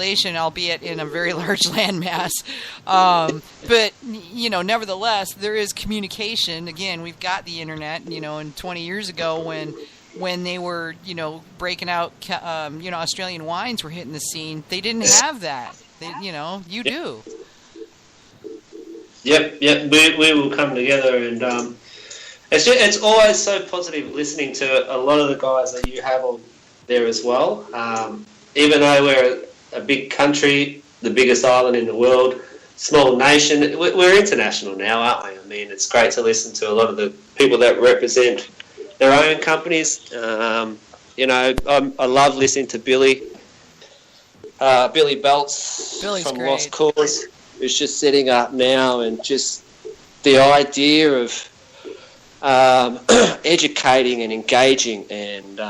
population, albeit in a very large landmass. But, nevertheless, there is communication. Again, we've got the internet, and 20 years ago when they were, breaking out, Australian wines were hitting the scene, they didn't have that. You do. Yep. We will come together, and it's always so positive listening to a lot of the guys that you have on there as well. Even though we're a big country, the biggest island in the world, small nation, we're international now, aren't we? I mean, it's great to listen to a lot of the people that represent their own companies. I love listening to Billy Belts from great. Lost Cause, who's just setting up now, and just the idea of educating and engaging and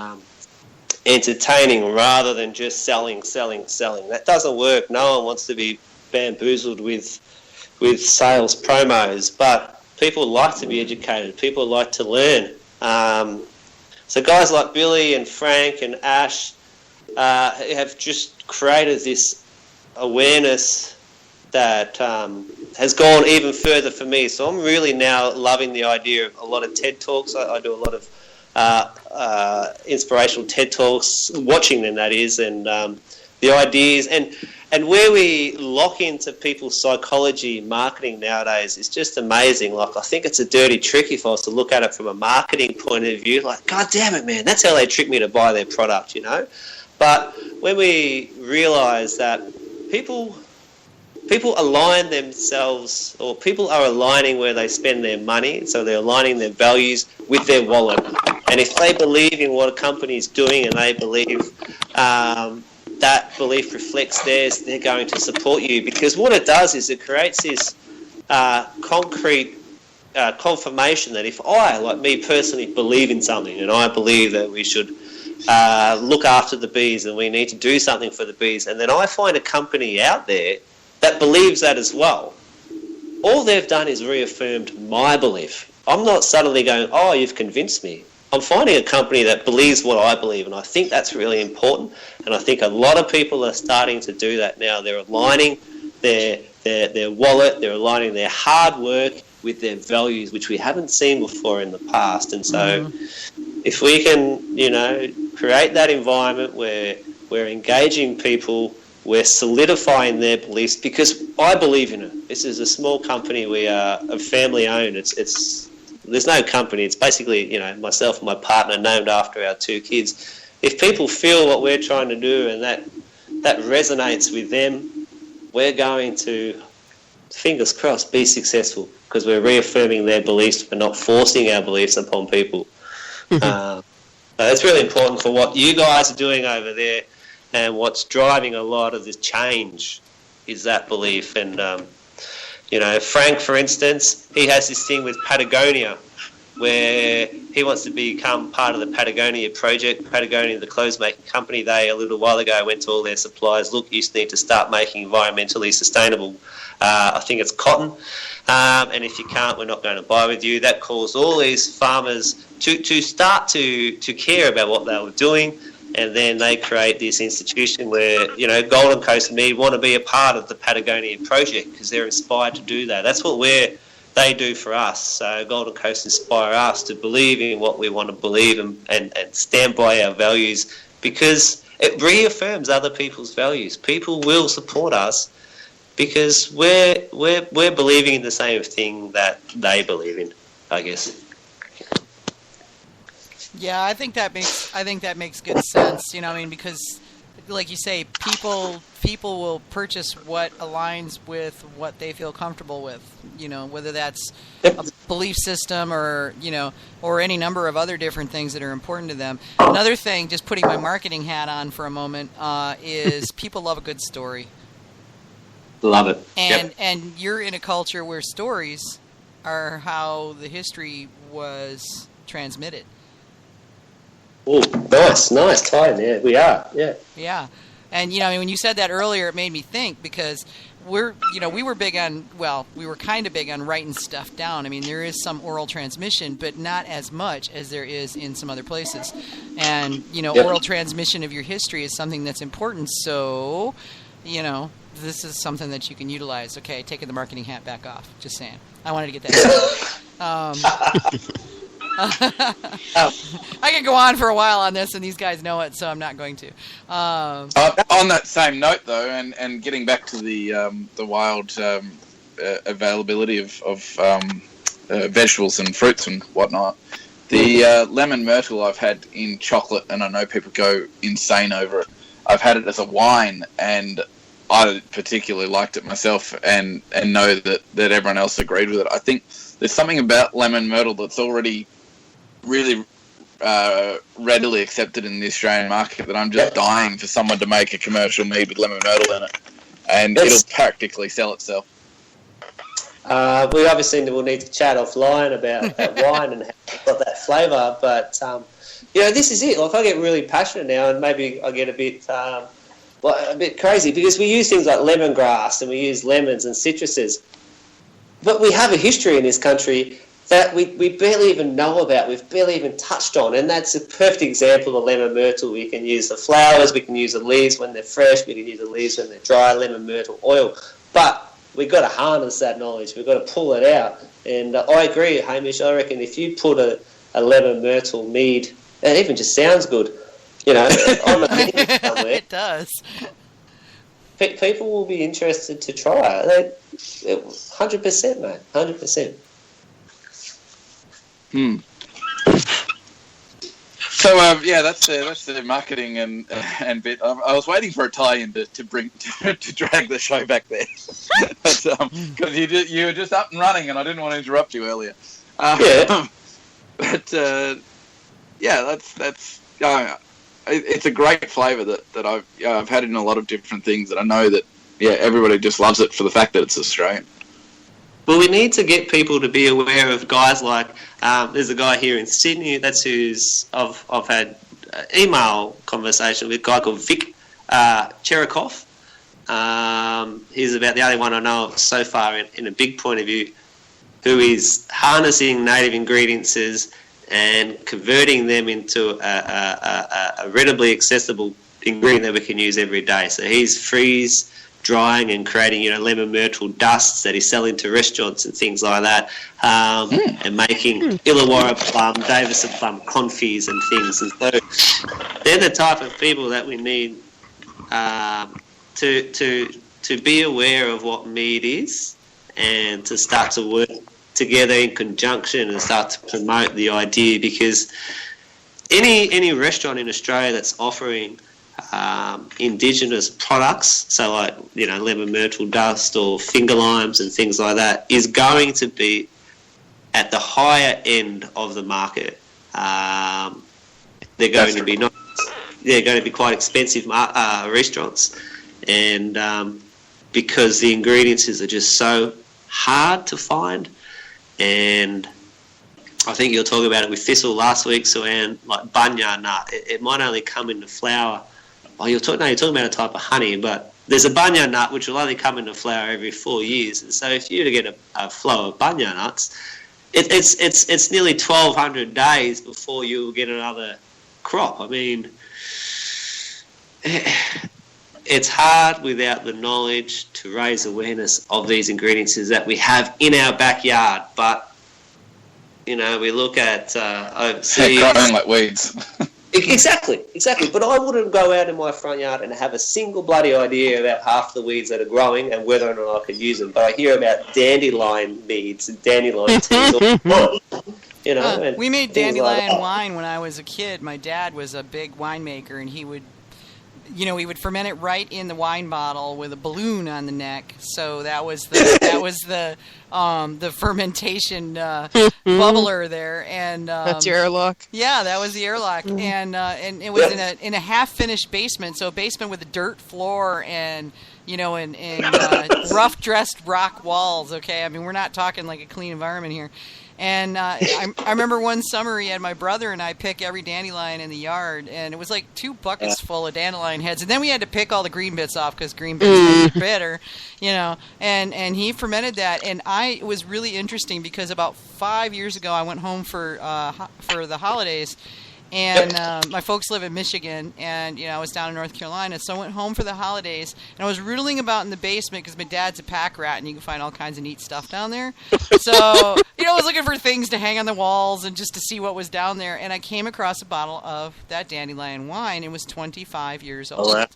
entertaining rather than just selling. That doesn't work. No one wants to be bamboozled with sales promos, but people like to be educated. People like to learn. So guys like Billy and Frank and Ash have just created this awareness that has gone even further for me. So I'm really now loving the idea of a lot of TED Talks. I do a lot of inspirational TED Talks, watching them, that is, and the ideas. And where we lock into people's psychology marketing nowadays is just amazing. Like, I think it's a dirty trick if I was to look at it from a marketing point of view. Like, God damn it, man, that's how they trick me to buy their product, But when we realise that people align themselves, or people are aligning where they spend their money, so they're aligning their values with their wallet. And if they believe in what a company is doing and they believe that belief reflects theirs, they're going to support you. Because what it does is it creates this concrete confirmation that if I, like me personally, believe in something, and I believe that we should look after the bees and we need to do something for the bees, and then I find a company out there that believes that as well, all they've done is reaffirmed my belief. I'm not suddenly going, oh, you've convinced me. I'm finding a company that believes what I believe, and I think that's really important. And I think a lot of people are starting to do that now. They're aligning their wallet, they're aligning their hard work with their values, which we haven't seen before in the past. And so if we can, create that environment where we're engaging people, we're solidifying their beliefs, because I believe in it. This is a small company. We are a family owned. There's no company. It's basically, myself and my partner, named after our two kids. If people feel what we're trying to do and that resonates with them, we're going to, fingers crossed, be successful, because we're reaffirming their beliefs. We're not forcing our beliefs upon people. So that's really important for what you guys are doing over there, and what's driving a lot of this change is that belief. And Frank, for instance, he has this thing with Patagonia where he wants to become part of the Patagonia project. Patagonia, the clothes-making company, they a little while ago went to all their suppliers, look, you need to start making environmentally sustainable, I think it's cotton, and if you can't, we're not going to buy with you. That caused all these farmers to start to care about what they were doing. And then they create this institution where, Golden Coast and me want to be a part of the Patagonia project because they're inspired to do that. That's what they do for us. So Golden Coast inspire us to believe in what we want to believe and stand by our values, because it reaffirms other people's values. People will support us because we're believing in the same thing that they believe in, I guess. Yeah, I think that makes good sense. Because, like you say, people will purchase what aligns with what they feel comfortable with. Whether that's a belief system or any number of other different things that are important to them. Another thing, just putting my marketing hat on for a moment, is people love a good story. Love it. And you're in a culture where stories are how the history was transmitted. Oh, nice time. Yeah, we are. Yeah. Yeah, and when you said that earlier, it made me think, because we were kind of big on writing stuff down. I mean, there is some oral transmission, but not as much as there is in some other places. And oral transmission of your history is something that's important. So, this is something that you can utilize. Okay, taking the marketing hat back off. Just saying. I wanted to get that. I could go on for a while on this, and these guys know it, so I'm not going to. On that same note, though, and getting back to the wild availability of vegetables and fruits and whatnot, the lemon myrtle I've had in chocolate, and I know people go insane over it. I've had it as a wine, and I particularly liked it myself, and know that everyone else agreed with it. I think there's something about lemon myrtle that's already really readily accepted in the Australian market that I'm just dying for someone to make a commercial mead with lemon myrtle in it, and it'll practically sell itself. We obviously will need to chat offline about that wine and how it's got that flavour, but this is it. Like, I get really passionate now, and maybe I get a bit crazy, because we use things like lemongrass and we use lemons and citruses, but we have a history in this country that we barely even know about, we've barely even touched on, and that's a perfect example of lemon myrtle. We can use the flowers, we can use the leaves when they're fresh, we can use the leaves when they're dry, lemon myrtle oil, but we've got to harness that knowledge, we've got to pull it out, and I agree, Hamish, I reckon if you put a lemon myrtle mead, it even just sounds good, on the menu somewhere. It does. People will be interested to try it. 100%, mate, 100%. So that's the marketing and bit. I was waiting for a tie-in to drag the show back there, because you were just up and running, and I didn't want to interrupt you earlier. But that's it's a great flavour that I've had in a lot of different things, that I know that everybody just loves it for the fact that it's Australian. Well, we need to get people to be aware of guys like, there's a guy here in Sydney, I've had email conversation with a guy called Vic Cherikov. He's about the only one I know of so far in a big point of view, who is harnessing native ingredients and converting them into a readily accessible ingredient that we can use every day. So he's freeze drying and creating, lemon myrtle dusts that he's selling to restaurants and things like that, and making Illawarra plum, Davison plum confis and things. And so they're the type of people that we need to be aware of what mead is, and to start to work together in conjunction and start to promote the idea, because any restaurant in Australia that's offering indigenous products, so like lemon myrtle dust or finger limes and things like that, is going to be at the higher end of the market. They're going to be quite expensive restaurants, and because the ingredients are just so hard to find. And I think you'll talk about it with thistle last week, Suanne, like bunya nut. It might only come into flower. Oh, you're talking about a type of honey, but there's a bunya nut which will only come into flower every 4 years. And so if you were to get a flow of bunya nuts, it's nearly 1,200 days before you'll get another crop. I mean, it's hard without the knowledge to raise awareness of these ingredients that we have in our backyard. But, we look at overseas. They're growing like weeds. Exactly. But I wouldn't go out in my front yard and have a single bloody idea about half the weeds that are growing and whether or not I could use them. But I hear about dandelion meads and dandelion teas. We made dandelion wine when I was a kid. My dad was a big winemaker, and he would ferment it right in the wine bottle with a balloon on the neck. So that was the fermentation bubbler there, and that's your airlock. Yeah, that was the airlock, and it was in a half finished basement, so a basement with a dirt floor and rough dressed rock walls. Okay, I mean, we're not talking like a clean environment here. And I remember one summer he had my brother and I pick every dandelion in the yard, and it was like 2 buckets full of dandelion heads. And then we had to pick all the green bits off because green bits are bitter, And he fermented that, and it was really interesting because about 5 years ago I went home for the holidays, And my folks live in Michigan, and I was down in North Carolina, so I went home for the holidays, and I was riddling about in the basement because my dad's a pack rat, and you can find all kinds of neat stuff down there. So I was looking for things to hang on the walls and just to see what was down there, and I came across a bottle of that dandelion wine. It was 25 years old. Oh, wow.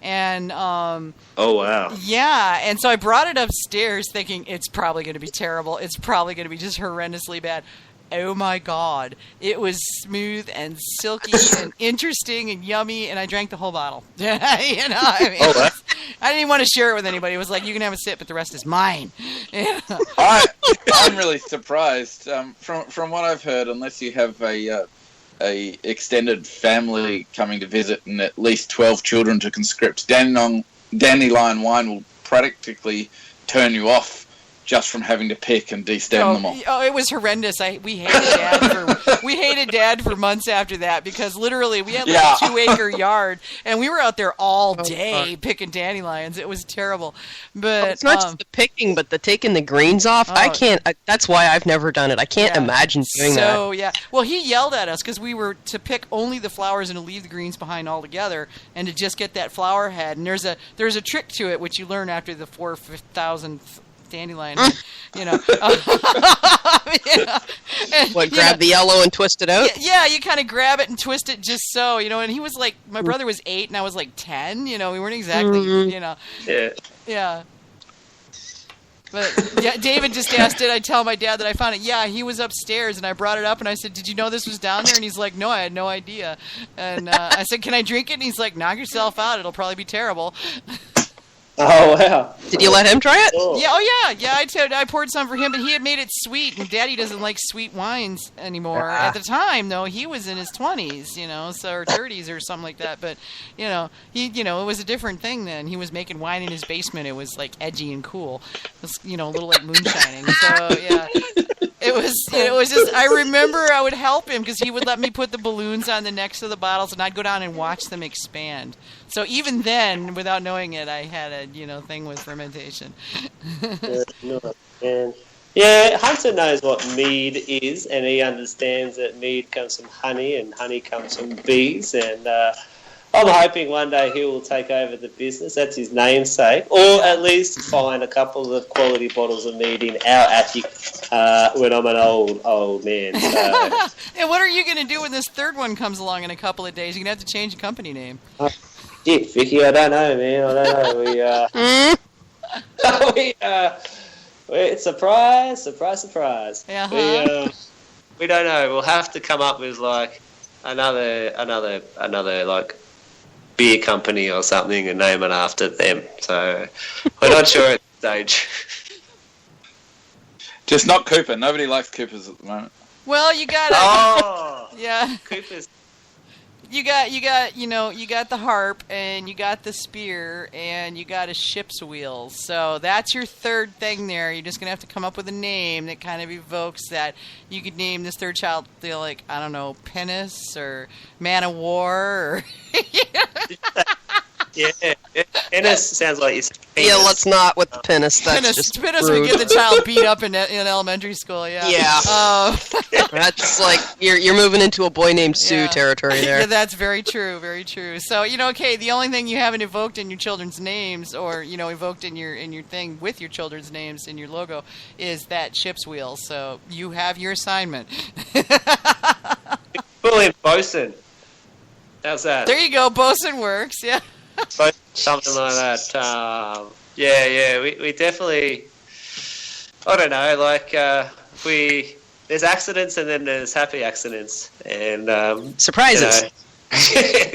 And oh, wow. Yeah, and so I brought it upstairs thinking it's probably going to be terrible. It's probably going to be just horrendously bad. Oh my God. It was smooth and silky and interesting and yummy, and I drank the whole bottle. I didn't even want to share it with anybody. It was like, you can have a sip, but the rest is mine. I'm really surprised. From what I've heard, unless you have a extended family coming to visit and at least 12 children to conscript, dandelion wine will practically turn you off just from having to pick and de-stem them all. Oh, it was horrendous. We hated Dad for months after that because literally we had like a 2-acre yard and we were out there all day picking dandelions. It was terrible. But it's not just the picking, but the taking the greens off. I can't. That's why I've never done it. I can't imagine doing that. So yeah, well, he yelled at us because we were to pick only the flowers and to leave the greens behind altogether, and to just get that flower head. And there's a trick to it which you learn after the 4,000th dandelion, grab the yellow and twist it out? Yeah, you kind of grab it and twist it just so, and he was like, my brother was 8 and I was like 10, we weren't exactly, Yeah. But yeah, David just asked, did I tell my dad that I found it? Yeah, he was upstairs and I brought it up and I said, did you know this was down there? And he's like, no, I had no idea. And I said, can I drink it? And he's like, knock yourself out. It'll probably be terrible. Oh, wow. Did you let him try it? Oh. Yeah, I poured some for him, but he had made it sweet, and Daddy doesn't like sweet wines anymore. At the time, though, he was in his 20s, or 30s or something like that, but, it was a different thing then. He was making wine in his basement. It was, like, edgy and cool. It was, a little like moonshining, so, yeah. It was just, I remember I would help him because he would let me put the balloons on the necks of the bottles, and I'd go down and watch them expand. So even then, without knowing it, I had a, thing with fermentation. Yeah, Hunter knows what mead is, and he understands that mead comes from honey, and honey comes from bees, and I'm hoping one day he will take over the business. That's his namesake, or at least find a couple of quality bottles of mead in our attic when I'm an old man. So. And what are you going to do when this third one comes along in a couple of days? You're going to have to change the company name. Shit, Vicky, I don't know, man. I don't know. It's surprise. Uh-huh. We don't know. We'll have to come up with like another like beer company or something and name it after them. So we're not sure at this stage. Just not Cooper. Nobody likes Coopers at the moment. Well, you got yeah. Cooper's. You got the harp, and you got the spear, and you got a ship's wheel. So that's your third thing there. You're just going to have to come up with a name that kind of evokes that. You could name this third child, like, I don't know, Penis or Man of War. Or Yeah, Penis sounds like it's penis. Yeah, let's not with the penis. That's just Penis rude. would get the child beat up in elementary school, yeah. Yeah. That's like, you're moving into a boy named Sue territory there. Yeah, that's very true, very true. So, okay, the only thing you haven't evoked in your children's names or, evoked in your thing with your children's names in your logo is that ship's wheel. So you have your assignment. Pull in Bosun. How's that? There you go. Bosun works, yeah. Something like that. We definitely, I don't know, like there's accidents and then there's happy accidents and surprises.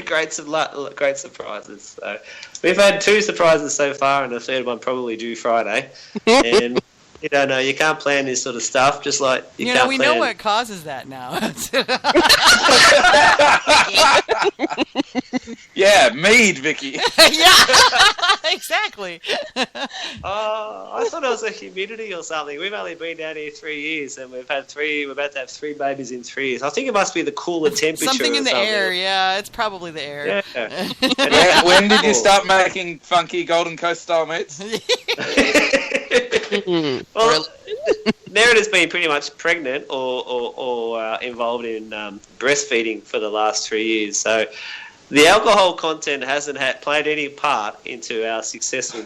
Great surprises. So we've had 2 surprises so far, and the third one probably due Friday. And you don't know, you can't plan this sort of stuff. Just like we know what causes that now. Yeah, mead, Vicky. Yeah, exactly. I thought it was a humidity or something. We've only been down here 3 years, and we're about to have 3 babies in 3 years. I think it must be the cooler temperature. Something in the air, yeah. It's probably the air. Yeah. When did you start making funky Golden Coast style meats? Well, Nerida's been pretty much pregnant or involved in breastfeeding for the last 3 years. So the alcohol content hasn't played any part into our successful